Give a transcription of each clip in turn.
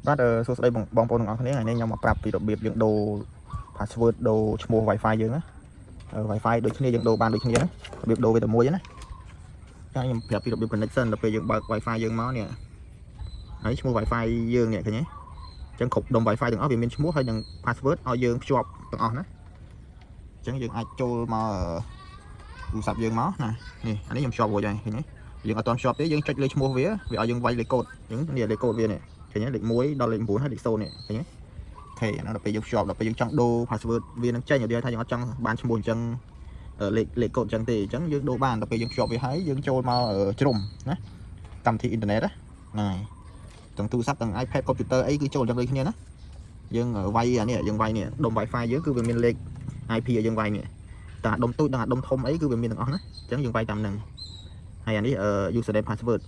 បាទសួស្តីបងប្អូនទាំងអស់គ្នាថ្ងៃនេះខ្ញុំមកប្រាប់ពីរបៀបយើងដូរ password ដូរឈ្មោះ Wi-Fi យើងណា Wi-Fi ដូចគ្នាយើងដូរបានដូចគ្នាណារបៀបដូរវាតែមួយណាចាខ្ញុំប្រាប់ពីរបៀប connection ដល់ពេលយើងបើក Wi-Fi យើងមកនេះហើយឈ្មោះ Wi-Fi យើងនេះឃើញទេអញ្ចឹងគ្រប់ដុំ Wi-Fi ទាំងអស់វាមានឈ្មោះហើយនឹង password ឲ្យយើងភ្ជាប់ទាំងអស់ណាអញ្ចឹងយើងអាចចូលមកទូរស័ព្ទយើងមកណានេះអានេះខ្ញុំភ្ជាប់រួចហើយឃើញទេយើងអត់ទាន់ភ្ជាប់ទេយើងចុចលើឈ្មោះវាឲ្យយើងវាយលេខកូដអញ្ចឹងនេះលេខកូដវានេះឃើញទេលេខ1ដល់លេខ9ហើយលេខ0នេះឃើញទេអូខេអានោះដល់ពេលយើងភ្ជាប់ដល់ពេលយើងចង់ដូរ password វានឹងចេញឧទាហរណ៍ថាយើងអត់ចង់បានឈ្មោះអញ្ចឹងលេខកូដអញ្ចឹងទេអញ្ចឹងយើងដូរបានដល់ពេលយើងភ្ជាប់វាហើយយើងចូលមកជ្រុំណាកម្មវិធីអ៊ីនធឺណិតណាហ្នឹងហើយទាំងទូរស័ព្ទទាំង iPad computer អីគឺចូលអញ្ចឹងដូចគ្នាណាយើងវាយអានេះយើងវាយនេះដុំ Wi-Fi យើងគឺវាមានលេខ IP ឲ្យយើងវាយនេះតែដុំទូចដល់ដុំធំអីគឺវាមានទាំងអស់ណាអញ្ចឹងយើងវាយតាមហ្នឹងហើយអានេះusername password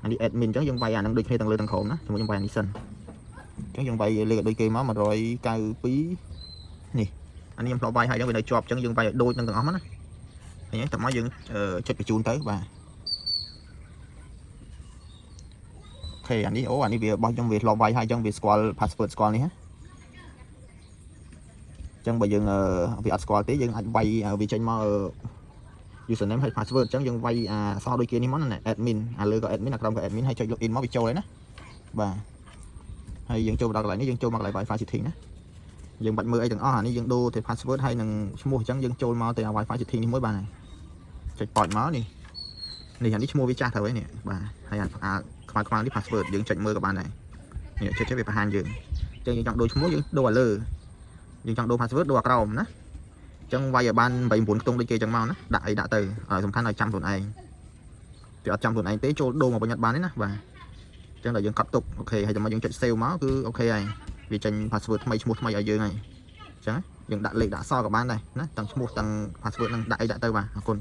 អានេះ admin អញ្ចឹងយើងវាយអាហ្នឹងដូចគ្នាទាំងលើទាំងក្រោមណាជាមួយយើងវាយអានេះសិនអញ្ចឹងយើងវាយលេខដូចគេមក192នេះអានេះខ្ញុំធ្លាប់វាយហើយអញ្ចឹងវានៅជាប់អញ្ចឹងយើងវាយឲ្យដូចនឹងទាំងអស់មកណាឃើញទេតែមកយើងចុចបញ្ជូនទៅបាទអូខេអានេះអានេះវារបស់ខ្ញុំវាធ្លាប់វាយហើយអញ្ចឹងវាស្គាល់ password ស្គាល់នេះណាអញ្ចឹងបើយើងវាអត់ស្គាល់ទេយើងអាចវាយវាចេញមក username ហើយ password អញ្ចឹងយើងវាយអាសោះដូចគេនេះមកណា admin អាលើក៏ admin អាក្រោមក៏ admin ហើយចុច login មកវាចូលហើយណាបាទហើយយើងចូលមកដល់កន្លែងនេះយើងចូលមកកន្លែង Wi-Fi setting ណាយើងបាច់មើលអីទាំងអស់អានេះយើងដូរទៅ password ហើយនឹងឈ្មោះអញ្ចឹងយើងចូលមកទៅអា Wi-Fi setting នេះមួយបាទចុច port មកនេះអានេះឈ្មោះវាចាស់ទៅហើយនេះបាទហើយអាខ្មៅនេះ password យើងចុចមើលក៏បានដែរនេះចុចវាបង្ហាញយើងអញ្ចឹងយើងចង់ដូរឈ្មោះយើងដូរឲ្យលើយើងចង់ដូរ password ដូរអាក្រោមណាអញ្ចឹងវាយឲ្យបាន8 9ខ្ទង់ដូចគេអញ្ចឹងមកណាដាក់អីដាក់ទៅឲ្យសំខាន់ឲ្យចាំខ្លួនឯងវាអត់ចាំខ្លួនឯងទេចូលដូរមកបញ្ញត្តិបានទេណាបាទអញ្ចឹងដល់យើងកត់ទុកអូខេហើយចាំមកយើងចុច save មកគឺអូខេហើយវាចេញ password ថ្មីឈ្មោះថ្មីឲ្យយើងហើយអញ្ចឹងយើងដាក់លេខដាក់អក្សរក៏បានដែរណាទាំងឈ្មោះទាំង password នឹងដាក់អីដាក់ទៅបាទអរគុណ